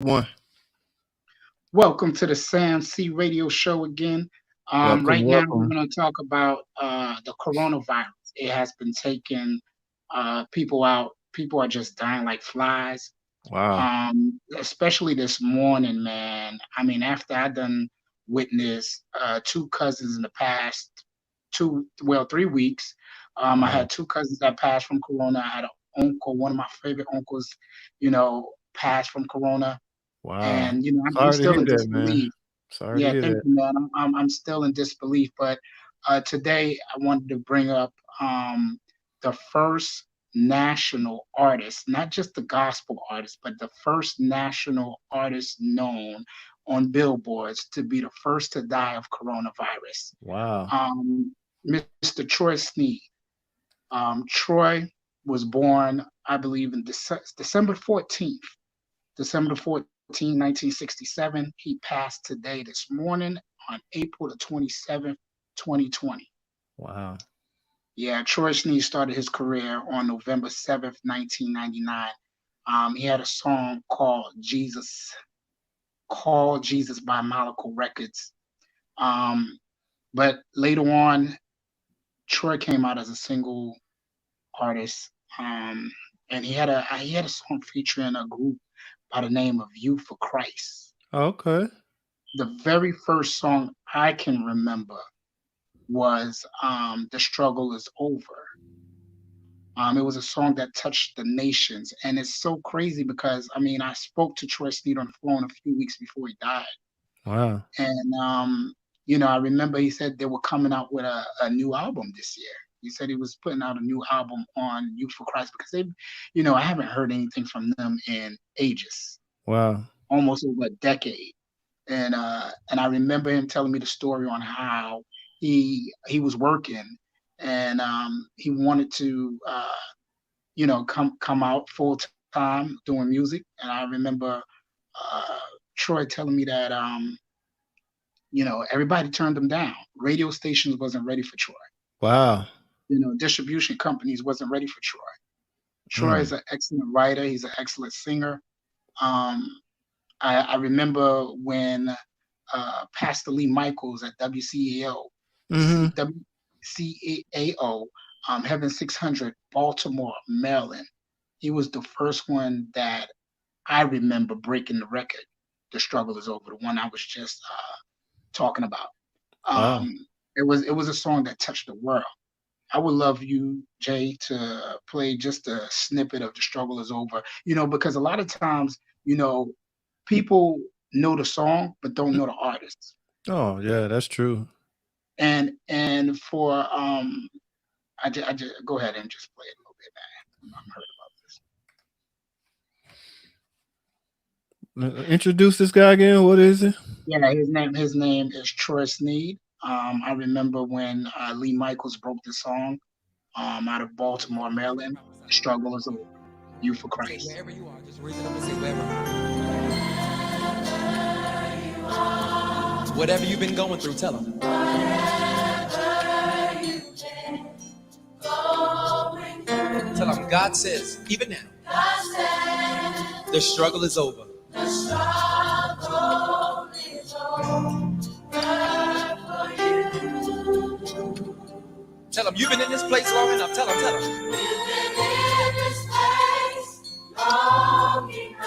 One. Welcome to the Sam C Radio Show again. Welcome, Right now, we're welcome. going to talk about the coronavirus. It has been taking people out. People are just dying like flies. Wow. Especially this morning, man. I mean, after I done witnessed two cousins in the past 3 weeks. I Wow. had two cousins that passed from corona. I had an uncle, one of my favorite uncles, passed from corona. Wow. And I'm Sorry to still hear in that, man. disbelief. Sorry to Yeah, hear thank that. you, man. I'm still in disbelief. But today I wanted to bring up the first national artist, not just the gospel artist, but the first national artist known on billboards to be the first to die of coronavirus. Wow. Mr. Troy Sneed. Troy was born, I believe, in December 14th, 1967. He passed today, this morning, on April the 27th, 2020. Wow. Yeah, Troy Sneed started his career on November 7th, 1999. He had a song called Jesus by Molecule Records. Um, but later on, Troy came out as a single artist. And he had a song featuring a group by the name of You for Christ. Okay. The very first song I can remember was The Struggle Is Over. It was a song that touched the nations. And it's so crazy because, I mean, I spoke to Troy Sneed on the phone a few weeks before he died. Wow. And, I remember he said they were coming out with a new album this year. He said he was putting out a new album on Youth for Christ because I haven't heard anything from them in ages, Wow. almost over a decade. And I remember him telling me the story on how he was working and he wanted to come out full time doing music. And I remember uh, Troy telling me that everybody turned him down. Radio stations wasn't ready for Troy. Wow. Distribution companies wasn't ready for Troy. Troy Mm. is an excellent writer. He's an excellent singer. Um, I remember when Pastor Lee Michaels at Mm-hmm. WCAO, Heaven 600, Baltimore, Maryland. He was the first one that I remember breaking the record. The Struggle Is Over, the one I was just talking about. Wow. It was a song that touched the world. I would love you, Jay, to play just a snippet of The Struggle Is Over, because a lot of times, people know the song but don't know the artist. Oh, yeah, that's true. And for I just go ahead and just play it a little bit, man. I'm heard Introduce this guy again. What is it? about this. Yeah, his name is Troy Sneed. I remember when Lee Michaels broke the song out of Baltimore, Maryland. The Struggle Is Over. You for Say Christ. wherever you are, just raise it up and say wherever. Whatever you've been going through, tell them. Tell them God says, even now, the struggle is over. Tell them you've been in this place long enough. Tell them, tell them.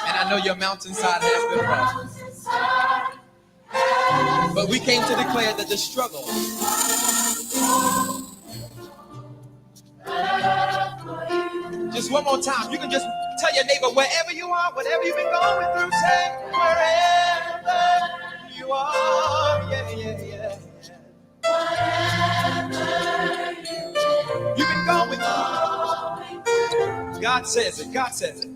And I know your mountainside has been rough. But we came to declare that the struggle just one more time. You can just tell your neighbor wherever you are, whatever you've been going through, say wherever you are. Yeah, yeah, yeah. You've been going through. God says it. God says it.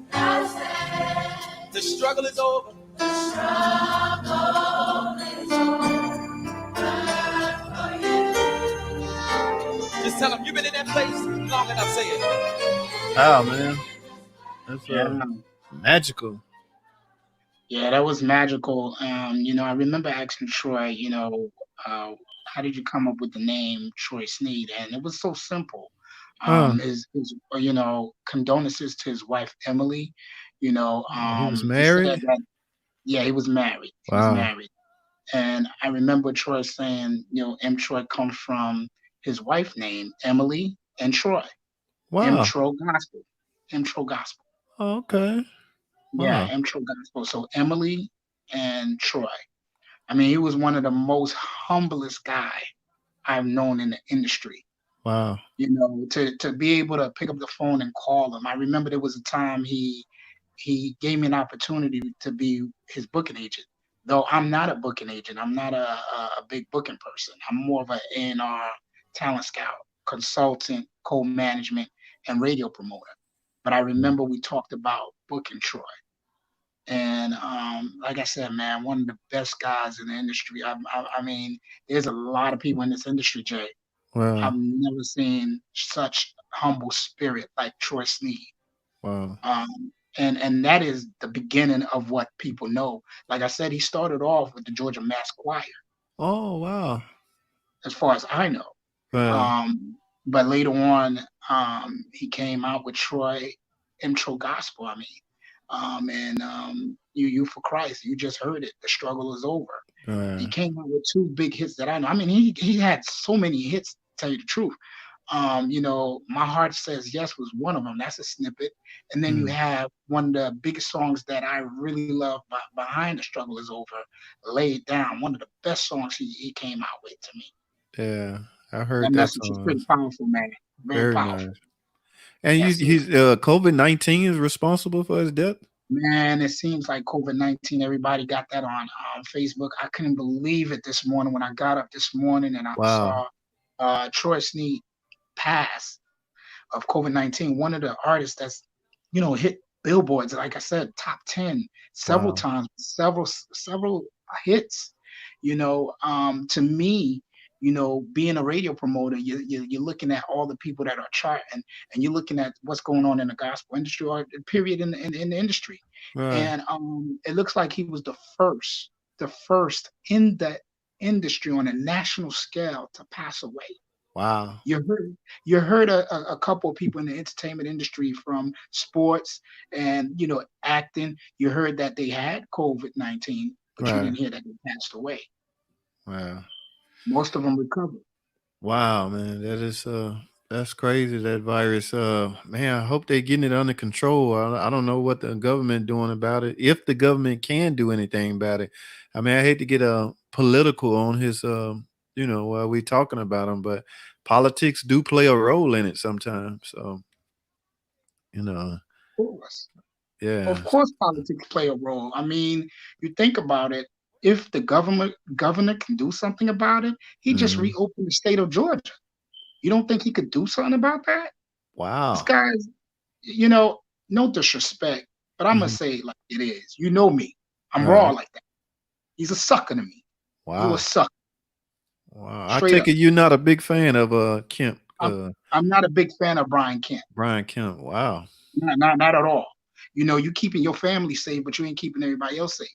The struggle is over. Just tell them you've been in that place long enough. Say it. Oh, man. That's Yeah. magical. Yeah, that was magical. I remember asking Troy, how did you come up with the name Troy Sneed? And it was so simple. Huh. Condolences to his wife Emily. Oh, he was He said married? that Yeah, he was married. He was Wow. married. And I remember Troy saying, M. Troy comes from his wife name, Emily and Troy. M. Wow. Troy Gospel. M. Troy Gospel. Oh, okay. Yeah, Wow. M. Troy Gospel. So Emily and Troy. I mean, he was one of the most humblest guy I've known in the industry. Wow. To be able to pick up the phone and call him. I remember there was a time he gave me an opportunity to be his booking agent. Though I'm not a booking agent, I'm not a big booking person. I'm more of an A&R talent scout, consultant, co-management, and radio promoter. But I Mm. remember we talked about booking Troy. And like I said, man, one of the best guys in the industry. I mean, there's a lot of people in this industry, Jay. I've Wow. never seen such humble spirit like Troy Sneed. Wow. And that is the beginning of what people know. Like I said, he started off with the Georgia Mass Choir, Oh, wow. as far as I know. Wow. But later on, he came out with Troy Intro Gospel. I mean, you for Christ. You just heard it. The struggle is over. He Wow. came out with two big hits that I know. I mean, he had so many hits. To tell you the truth. My Heart Says Yes was one of them. That's a snippet. And then you Mm. have one of the biggest songs that I really love behind The Struggle Is Over, Lay It Down. One of the best songs he came out with to me. Yeah, I That heard that message is pretty song. powerful, man. Very Very powerful. nice. And Yes, he's yes. COVID-19 is responsible for his death? Man, it seems like COVID-19, everybody got that on Facebook. I couldn't believe it this morning when I got up this morning and I Wow. saw Troy Sneed pass of COVID-19, one of the artists that's, hit billboards, like I said, top 10 several Wow. times, several hits. To me, being a radio promoter, you're looking at all the people that are charting, and you're looking at what's going on in the gospel industry or period in the industry. Right. And it looks like he was the first in the industry on a national scale to pass away. Wow. You heard a couple of people in the entertainment industry from sports and acting. You heard that they had COVID-19, but you Right. didn't hear that they passed away. Wow. Most of them recovered. Wow, man. That's crazy, that virus. Man, I hope they're getting it under control. I don't know what the government doing about it. If the government can do anything about it. I mean, I hate to get political on his while we talking about him, but politics do play a role in it sometimes. So, you know, Of course, of yeah. course, politics play a role. I mean, you think about it. If the governor can do something about it, he just Mhm. reopened the state of Georgia. You don't think he could do something about that? This Wow. guy's, you know, no disrespect, but I'm gonna Mhm. say it like it is. You know me. I'm raw Right. like that. He's a sucker to me. You a Wow. sucker, Wow. I straight take up. it you're not a big fan of Kemp, I'm I'm not a big fan of Brian Kemp. Brian Kemp. Wow. Not at all. You keeping your family safe, but you ain't keeping everybody else safe.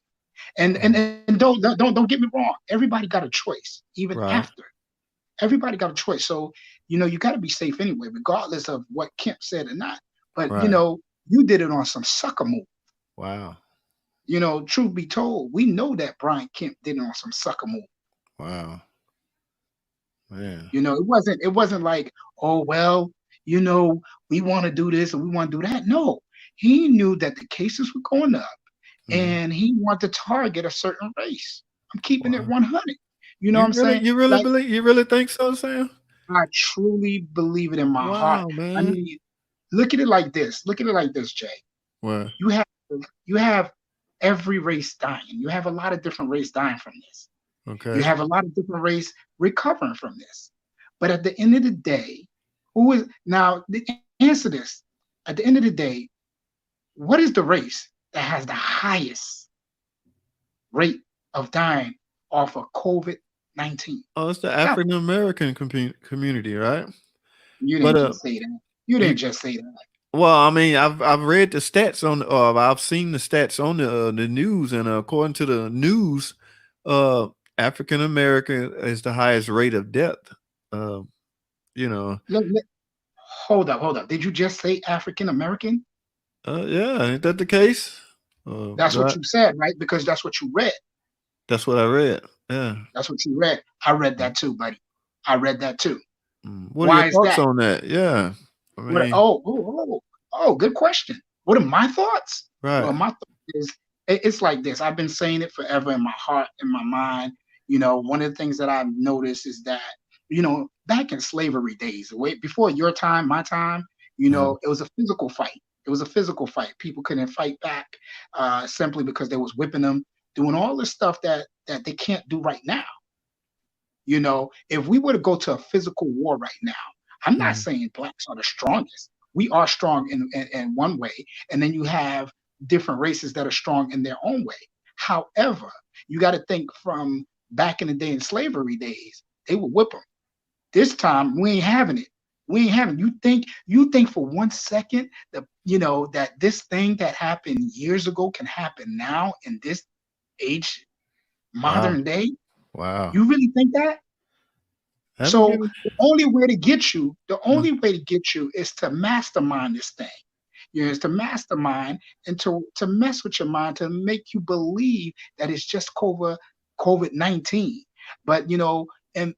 And and Mm. and don't get me wrong. Everybody got a choice, even Right. after. Everybody got a choice. So, you got to be safe anyway, regardless of what Kemp said or not. But, Right. you did it on some sucker move. Wow. Truth be told, we know that Brian Kemp did it on some sucker move. Wow. Man. It wasn't like, oh well, you know, we want to do this and we want to do that. No, he knew that the cases were going up Mhm. and he wanted to target a certain race. I'm keeping it Wow. 100. You know what I'm saying? Like You really think so, Sam? I truly believe it in my heart. Wow, I man. mean, look at it like this. Look at it like this, Jay. Well, You have you have every race dying. You have a lot of different race dying from this. You okay. have a lot of different race recovering from this. But at the end of the day, who is now answer this? At the end of the day, what is the race that has the highest rate of dying off of COVID-19? Oh, it's the Tell me. African American community, right? You But didn't just say that. You you didn't just say that. well, I mean, I've read the stats on I've seen the stats on the news, and according to the news, uh, African American is the highest rate of death. Uh, you know, Hold up. Did you just say African American? yeah, ain't that the case? That's what Right. you said, right? Because that's what you read. That's what I read. Yeah. That's what you read. I read that too, buddy. I read that too. What are your Why is thoughts that? on that? Yeah. I What? mean, Good question. What are my thoughts? right. Well, my thought is it's like this. I've been saying it forever in my heart, in my mind. One of the things that I've noticed is that, back in slavery days, way before your time, my time, Uh, it was a physical fight. It was a physical fight. People couldn't fight back simply because they was whipping them, doing all the stuff that they can't do right now. If we were to go to a physical war right now, I'm not mm, saying blacks are the strongest. We are strong in one way, and then you have different races that are strong in their own way. However, you got to think from back in the day in slavery days, they would whip them. This time we ain't having it. We ain't having. You think for 1 second that that this thing that happened years ago can happen now in this age, wow. modern day? Wow. You really think that? Let me So give it. the Mm, only way to get you is to mastermind this thing. Is to mastermind and to mess with your mind to make you believe that it's just COVID-19. But and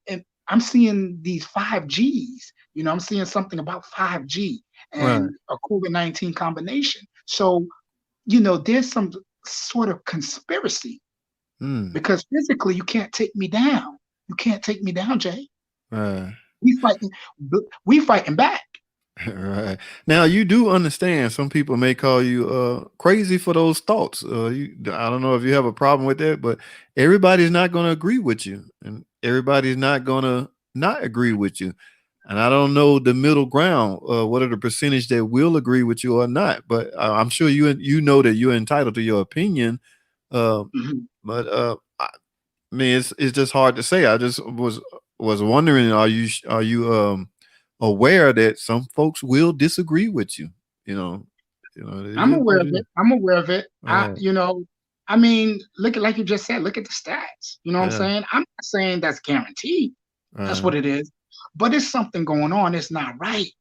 I'm seeing these 5Gs. I'm seeing something about 5G right. and a COVID-19 combination. So, there's some sort of conspiracy Mm, because physically you can't take me down. You can't take me down, Jay. right. We fighting, we fighting back. Right. Now you do understand some people may call you crazy for those thoughts. I don't know if you have a problem with that, but everybody's not going to agree with you and everybody's not going to not agree with you. And I don't know the middle ground, what are the percentage that will agree with you or not, but I'm sure you know that you're entitled to your opinion. Uh, Mhm. but I mean, it's just hard to say. I just was wondering, are you aware that some folks will disagree with you? You know, it I'm is aware what of it is. it. I'm aware of it. Right. I mean, look at like you just said. Look at the stats. You know what I'm Yeah. saying? I'm not saying that's guaranteed. That's Uh, what it is. But it's something going on. It's not right.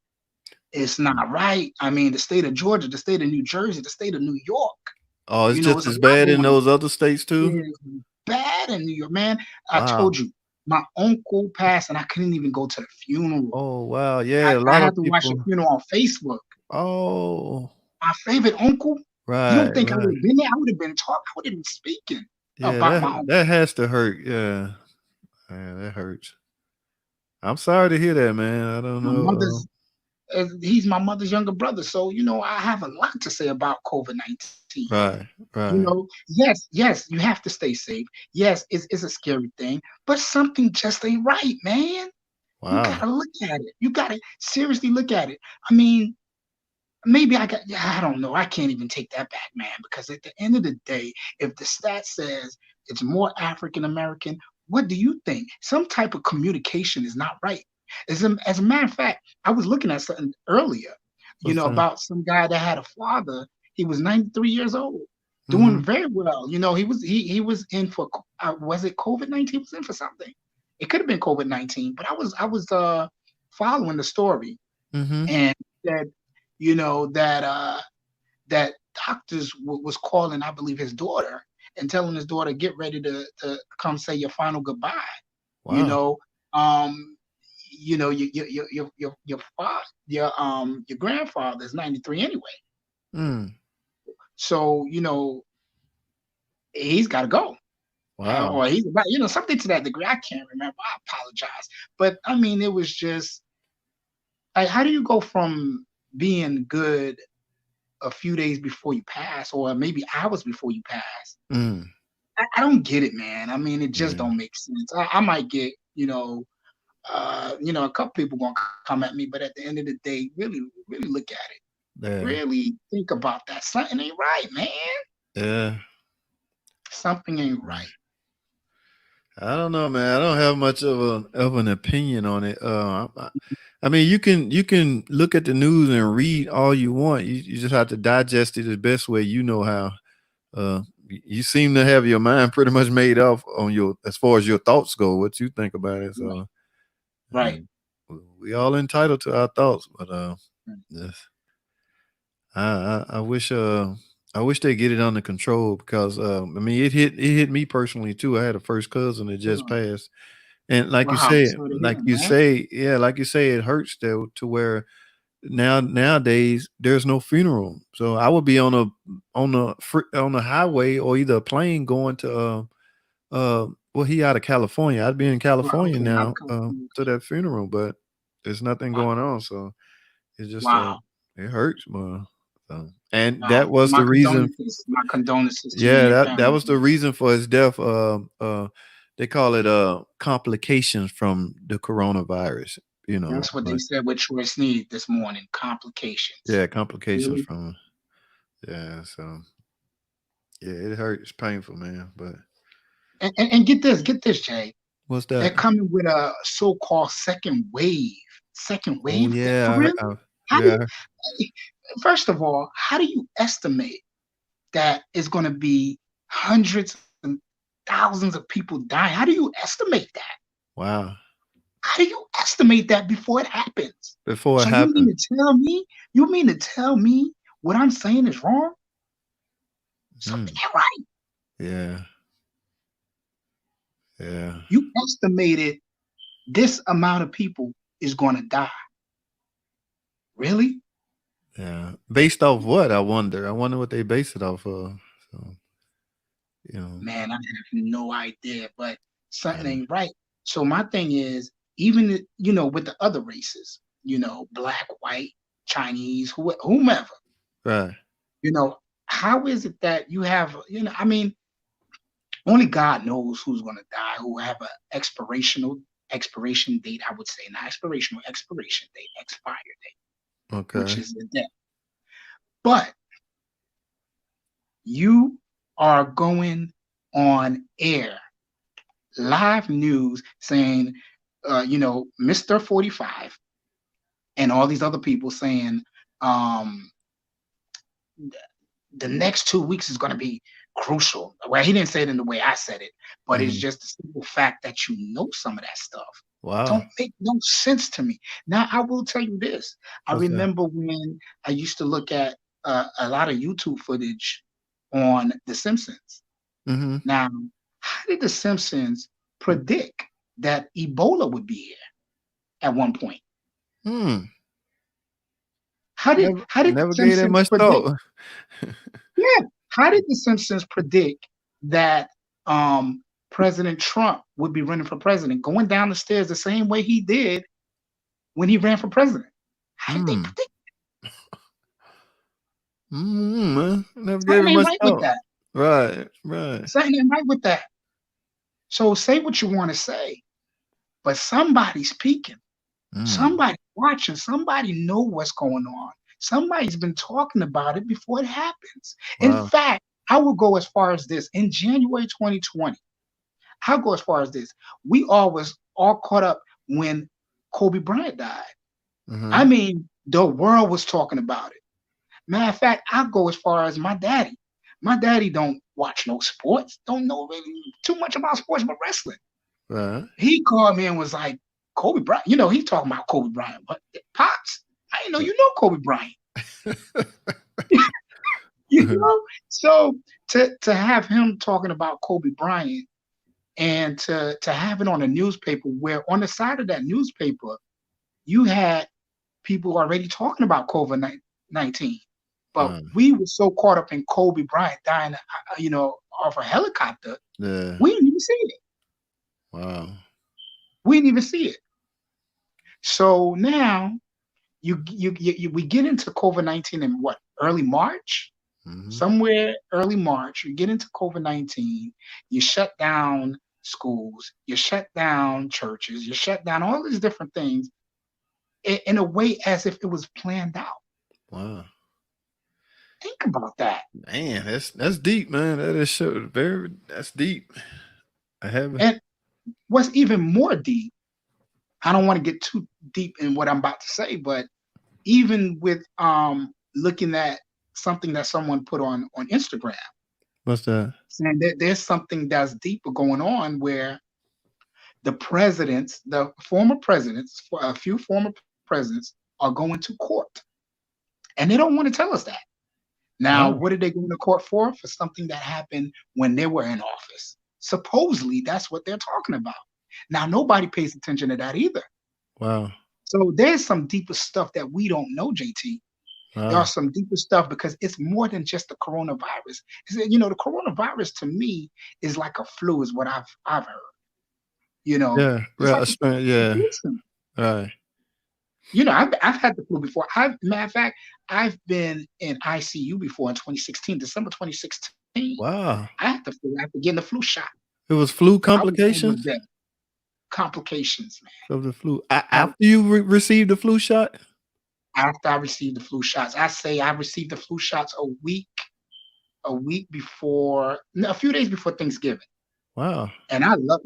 It's not right. I mean, the state of Georgia, the state of New Jersey, the state of New York. oh, it's just It's a as lot bad in going on. those other states too. It's bad in New York, man. I Wow. told you, my uncle passed, and I couldn't even go to the funeral. Oh, wow. I, Yeah, a I lot had of to watch the people. funeral on Facebook. Oh, My favorite uncle. You right, don't think I would right. have been there? I would have been talking. I would have been speaking Yeah, about my that uncle. that has to hurt. Yeah, man, that hurts. I'm sorry to hear that, man. I don't My know. mother's. He's my mother's younger brother, so I have a lot to say about COVID-19. Right, right. Yes, you have to stay safe. Yes, it's a scary thing, but something just ain't right, man. You Wow. gotta look at it. You gotta seriously look at it. I mean, maybe I don't know. I can't even take that back, man, because at the end of the day, if the stat says it's more African American, what do you think? Some type of communication is not right. As a matter of fact, I was looking at something earlier, What's that? about some guy that had a father. He was 93 years old, doing Mm-hmm. very well. He was in for was it COVID-19? He was in for something. It could have been COVID-19, but I was following the story Mm-hmm. and said, that doctors was calling, I believe, his daughter and telling his daughter, get ready to come say your final goodbye. You Wow. know, your grandfather is 93 anyway, Mm. so he's got to go. Wow. Or he's about, something to that degree. I can't remember. I apologize, but I mean, it was just like, how do you go from being good a few days before you pass, or maybe hours before you pass? Mm. I don't get it, man. I mean, it just Yeah. don't make sense. I might get, a couple people gonna come at me, but at the end of the day, really, really look at it. Yeah. Really think about that. Something ain't right, man. Yeah. Something ain't right. I don't know, man. I don't have much of an opinion on it. I mean, you can look at the news and read all you want. You just have to digest it the best way you know how. You seem to have your mind pretty much made up on your as far as your thoughts go, what you think about it. Right. So, I Right. mean, we all entitled to our thoughts, but yes. I wish I wish they get it under control because I mean it hit me personally too. I had a first cousin that just Oh, passed, and wow, I'm sorry to hear, man. like you say, it hurts to where nowadays there's no funeral. So I would be on the highway or either a plane going to well, he out of California. I'd be in Well, California okay, not now confused. to that funeral, but there's nothing Wow, going on. So it's just wow, it hurts, man. So, and wow. that was the reason. My condolences to you and Yeah, your that family, was the man. reason for his death. They call it complications from the coronavirus. That's what they But said with Troy Sneed this morning. Complications. yeah, complications Really? from yeah. So yeah, it hurt. It's painful, man. But And get this, Jay. what's They're that? coming with a so-called second wave. Second Oh wave? For yeah, real? How do yeah. you, first of all, how do you estimate that it's going to be hundreds and thousands of people dying? How do you estimate that? Wow. How do you estimate that before it happens? Before it So you happened. mean to tell me, what I'm saying is wrong? Something Mm, ain't right. yeah, yeah, You estimated this amount of people is going to die. Really? yeah. Based off what? I wonder. I wonder what they base it off of. So you know, Man, I have no idea, but something yeah. ain't right. So my thing is, even with the other races, black, white, Chinese, whomever, Right. you know, how is it that you have, I mean, only God knows who's going to die, who have a expiration date, I would say, not expiration date, expire date, which Okay. is the death. But you are going on air, live news saying, Mr. 45 and all these other people saying, um, the next 2 weeks is going to be crucial. Well, he didn't say it in the way I said it, but it's Mhm. just the simple fact that some of that stuff Wow. don't make no sense to me. Now, I will tell you this. I What's that? remember when I used to look at a lot of YouTube footage on The Simpsons. Mhm. Now, how did The Simpsons predict that Ebola would be here at one point? Hmm. How did The Never gave that Simpsons much predict? thought. Yeah, how did The Simpsons predict that President Trump would be running for president, going down the stairs the same way he did when he ran for president? How did they Hmm. predict? Man. Never gave Something it ain't much right with thought. that. Right. Right. Something ain't right with that. So say what you want to say, but somebody's peeking. Mm. Somebody watching, somebody know what's going on. Somebody's been talking about it before it happens. In Wow. fact, I will go as far as this. In January 2020, I'll go as far as this. We all was all caught up when Kobe Bryant died. I Mhm. mean, the world was talking about it. Matter of fact, I'll go as far as my daddy. My daddy don't watch no sports, don't know really too much about sports but wrestling. Right. He called me and was like, Kobe Bryant, he's talking about Kobe Bryant, but Pops, I didn't know you know Kobe Bryant. You know? So to have him talking about Kobe Bryant and to have it on a newspaper where on the side of that newspaper, you had people already talking about COVID-19. But Wow. we were so caught up in Kobe Bryant dying, off a helicopter, Yeah. we didn't even see it. Wow. We didn't even see it. So now we get into COVID-19 in what, early March? Mhm. Somewhere early March, you get into COVID-19, you shut down schools, you shut down churches, you shut down all these different things in a way as if it was planned out. Wow. Think about that. Man, that's deep, man. That is so very that's deep. I haven't. And what's even more deep, I don't want to get too deep in what I'm about to say, but even with looking at something that someone put on Instagram, What's that? saying that there's something that's deeper going on where the former presidents, a few former presidents are going to court. And they don't want to tell us that. Now, Wow. what did they go into court for? For something that happened when they were in office. Supposedly, that's what they're talking about. Now, nobody pays attention to that either. Wow. So there's some deeper stuff that we don't know, JT. There are Wow. some deeper stuff because it's more than just the coronavirus. The coronavirus to me is like a flu, is what I've heard. You know, Yeah. it's Right. like a Yeah. flu symptom. Right. I've had the flu before. Matter of fact, I've been in ICU before in 2016, December 2016. Wow. I had the flu after getting the flu shot. It was flu I was almost complications dead. Complications, of the flu man. after you received the flu shot. After I received the flu shots, I say I received the flu shots a week before, no, a few days before Thanksgiving. Wow. And I love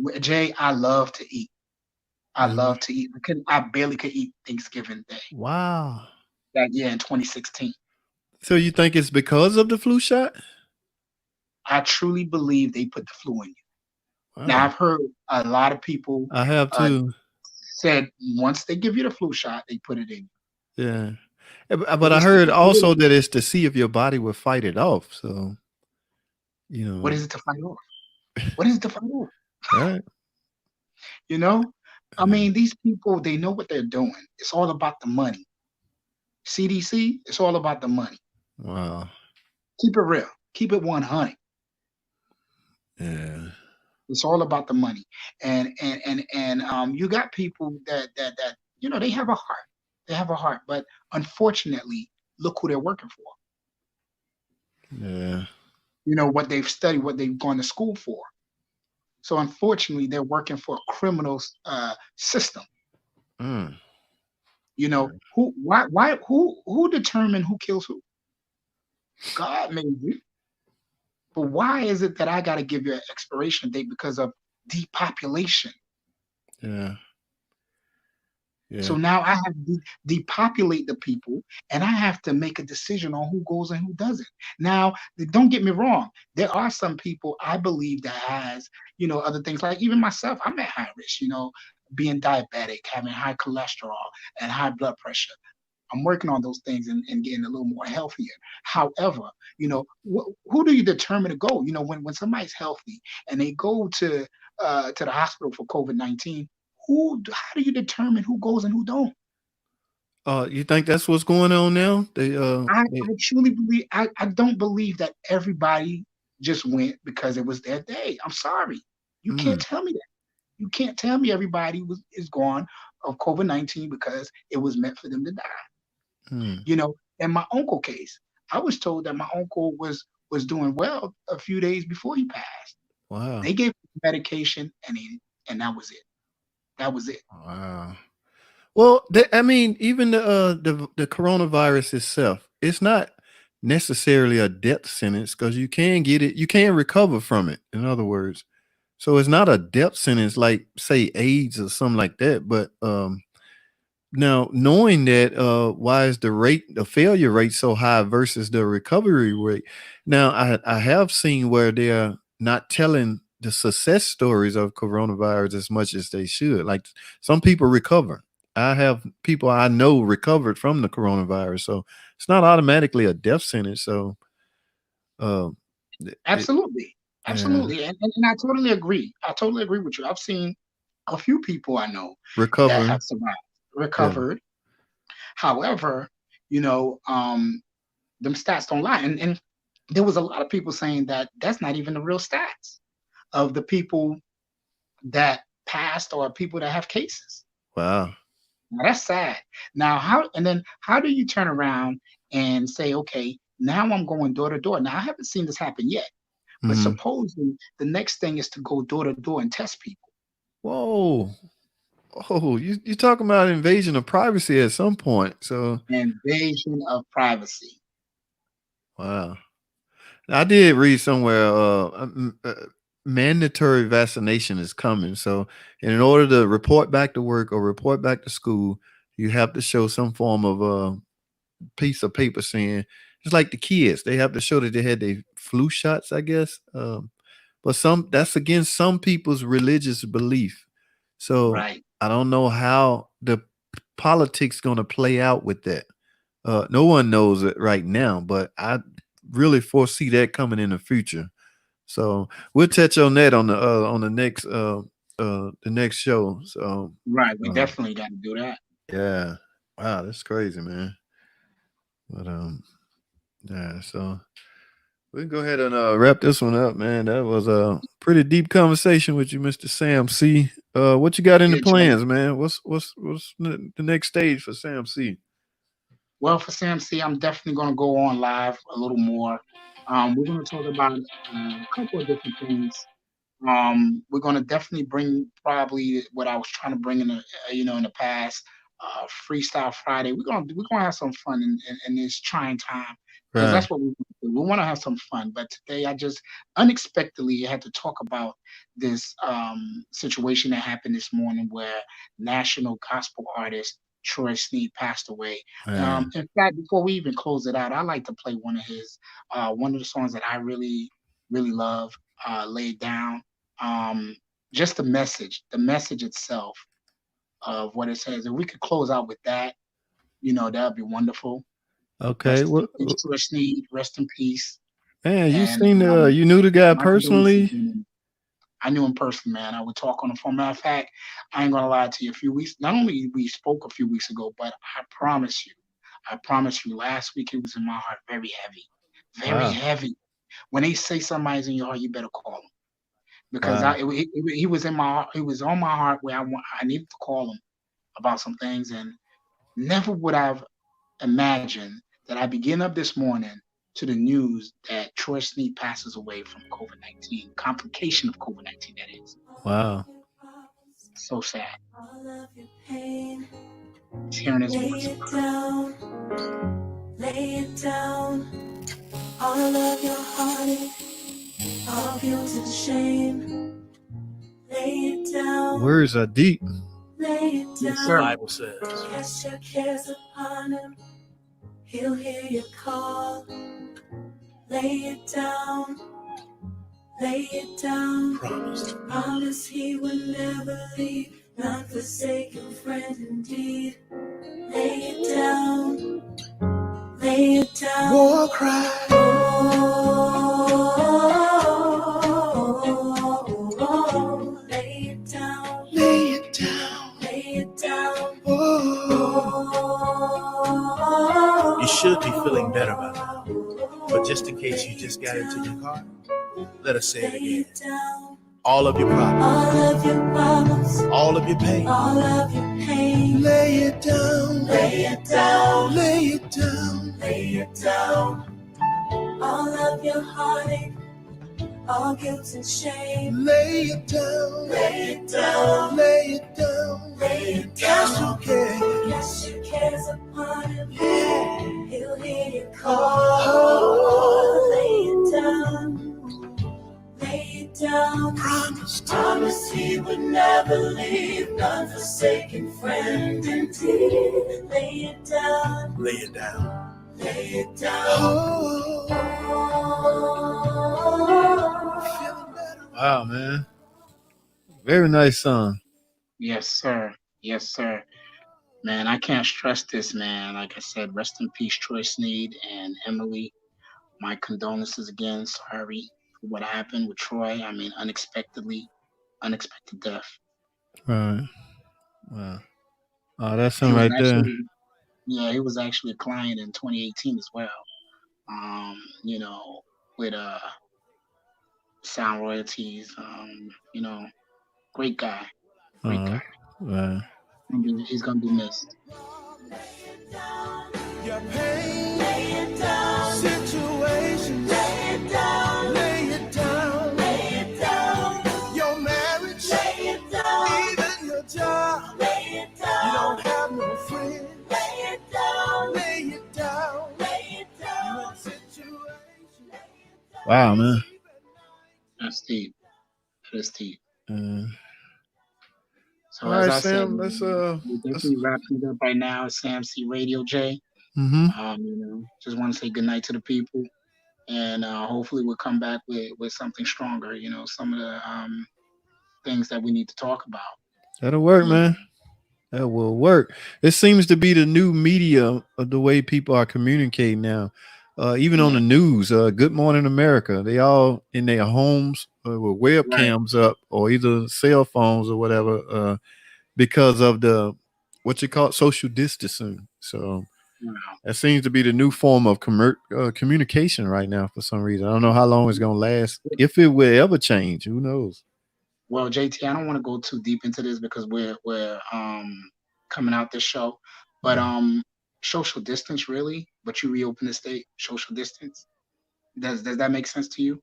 to eat. I Yeah. love to eat. I barely could eat Thanksgiving Day Wow. that year in 2016. So you think it's because of the flu shot? I truly believe they put the flu in you. Now Wow. I've heard a lot of people I have uh, too. said once they give you the flu shot, they put it in you. Yeah. But But I it's heard really, also that it's to see if your body will fight it off. So, you what know, is it to fight off? What is it to fight off? right? You know, I Yeah. mean, these people, they know what they're doing. It's all about the money. CDC, it's all about the money. Wow. Keep it real. Keep it 100. Yeah. It's all about the money. And you got people that they have a heart. They have a heart, but unfortunately, look who they're working for. Yeah. What they've studied, what they've gone to school for. So unfortunately, they're working for a criminal system. Mm. Who determined who kills who? God made you. But why is it that I got to give you an expiration date because of depopulation? Yeah. Yeah. So now I have to depopulate the people, and I have to make a decision on who goes and who doesn't. Now, don't get me wrong. There are some people I believe that has, other things like even myself. I'm at high risk, being diabetic, having high cholesterol and high blood pressure. I'm working on those things and getting a little more healthier. However, who do you determine to go? When somebody's healthy and they go to the hospital for COVID-19, how do you determine who goes and who don't? You think that's what's going on now? I truly believe I don't believe that everybody just went because it was their day. I'm sorry. You can't mm, tell me that. You can't tell me everybody is gone of COVID-19 because it was meant for them to die. mm, In my uncle case, I was told that my uncle was doing well a few days before he passed. wow. They gave him medication and that was it. That was it. Wow. Well, I mean, even the coronavirus itself, it's not necessarily a death sentence because you can get it, you can recover from it. In other words, so it's not a death sentence like say AIDS or something like that. But now knowing that, why is the failure rate so high versus the recovery rate? Now I have seen where they're not telling the success stories of coronavirus as much as they should. Like some people recover. I have people I know recovered from the coronavirus, so it's not automatically a death sentence. So, um, it, Absolutely. yeah, Absolutely. And I totally agree. I totally agree with you. I've seen a few people I know that recovering. have survived, Yeah. recovered. However, you know, um, them stats don't lie. And there was a lot of people saying that that's not even the real stats of the people that passed or people that have cases. Wow. Now that's sad. Now how do you turn around and say, okay, now I'm going door to door. Now I haven't seen this happen yet, but Mhm. supposedly the next thing is to go door to door and test people. Whoa. Oh, you talking about invasion of privacy at some point. So, Invasion of privacy. wow. I did read somewhere mandatory vaccination is coming. So, in order to report back to work or report back to school, you have to show some form of piece of paper saying it's like the kids. They have to show that they had their flu shots, I guess. But that's against some people's religious belief. So Right. I don't know how the politics gonna play out with that. No one knows it right now, but I really foresee that coming in the future. So we'll touch on that on the next show. So Right. We uh, definitely got to do that. yeah, wow, that's crazy, man. But yeah, so we can go ahead and wrap this one up, man. That was a pretty deep conversation with you, Mr. Sam C. What you got in the Yeah, Jay. plans, man? What's the next stage for Sam C? Well, for Sam C, I'm definitely going to go on live a little more. We're going to talk about a couple of different things. We're going to definitely bring probably what I was trying to bring in the in the past, Freestyle Friday. We're gonna have some fun in this trying time because Right. that's what we want to do. We want to have some fun. But today I just unexpectedly had to talk about this situation that happened this morning where national gospel artist Troy Sneed passed away. Man. In fact, before we even close it out, I like to play one of the songs that I really love, "Lay It Down." um, just the message itself of what it says. If we could close out with that, that'd be wonderful. Okay. Rest in What? peace, Troy Sneed. Rest in peace. Man, you And seen you knew the guy my condolences. personally? Man. I knew him personally, man. I would talk on the phone. Matter of fact, I ain't gonna lie to you. A few weeks, not only we spoke a few weeks ago, but I promise you, last week it was in my heart very heavy, very Wow. heavy. When they say somebody's in your heart, you better call him because Wow. he was in my heart. He was on my heart where I needed to call him about some things, and never would I've imagined that I'd be getting up this morning to the news that Troy Sneed passes away from COVID-19, complication of COVID-19. That is Wow. so sad. Just hearing his voice. Lay it down, all of your heartache, all guilt and shame. Lay it down, Words are deep. lay it Yes, down. sir. Bible says. Cast your cares upon him, he'll hear your call. Lay it down, lay it down. Promise he will never leave, not forsaken friend indeed. Lay it down, lay it down. War cry. Oh, lay it down, Lay it down. lay it down. Oh. Oh, You should be feeling better by now. But just in case you just got into your car, let us say it lay again. it down. All of your problems, All of your problems, all of your pain, all of your pain. lay it down. Lay it down, Lay it down. lay it down. All of your heartache, all guilt and shame. Lay it down. Lay it down, Lay it down. lay it Cast down. your cares. Cast your cares upon him, Yeah. he'll hear your call. Lay it down, lay it down. Promised. Promise he would never leave, none forsaken friend indeed. Lay it down, Lay it down. lay it down. Oh. Oh, Feeling better. Wow, man. Very nice song. Yes, sir. Yes, sir. Man, I can't stress this, man. Like I said, rest in peace, Troy Sneed and Emily. My condolences again. Sorry for what happened with Troy. I mean, unexpected death. Right. Wow. Oh, that's He him was right there. he was actually a client in 2018 as well. With sound royalties. Great guy. Great Uh, guy. right. He's gonna be missed. Your pain. lay it down, Situation. lay it down, Lay it down. lay it down, Your marriage. lay it down, Even your job. lay it You down, don't have no friends. lay it down, Lay it down. lay it down. Your situation. Wow, man. That's deep. That is deep. Uh, So all as right, I said, Sam. man, we're Let's. definitely wrapping it up right now. It's Sam C Radio J. Mm-hmm. Just want to say good night to the people, and hopefully we'll come back with something stronger. Some of the things that we need to talk about. That'll work, Yeah. man. That will work. It seems to be the new media of the way people are communicating now. Even on Yeah, the news, Good Morning America, they all in their homes with right. webcams up or either cell phones or whatever, because of the what you call it, social distancing. So Wow. that seems to be the new form of communication right now for some reason. I don't know how long it's gonna last, if it will ever change. Who knows? Well, JT, I don't want to go too deep into this because we're coming out this show, but Yeah. social distance really. But you reopen the state, social distance. Does that make sense to you?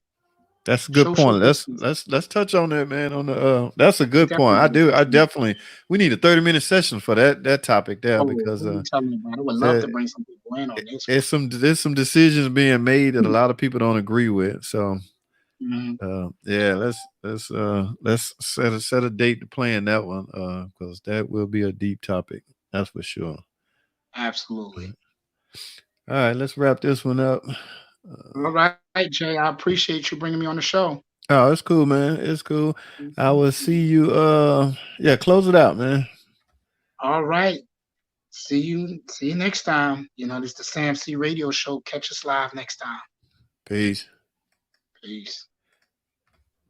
That's a good Social point. Let's distance. let's let's touch on that, man. On the that's a It good point. definitely I makes do. sense I to me. definitely. We need a 30-minute session for that topic there, Oh, because what are you telling me about? I would love to the, bring some people in on this there's some decisions being made that a one. lot of people don't agree with. So Mhm. yeah, let's set a date to plan that one, because that will be a deep topic. That's for sure. Absolutely. All right, let's wrap this one up. All right, Jay. I appreciate you bringing me on the show. Oh, it's cool, man. It's cool. I Mhm. will see you. Yeah, close it out, man. All right. See you next time. This is the Sam C Radio Show. Catch us live next time. Peace. Peace.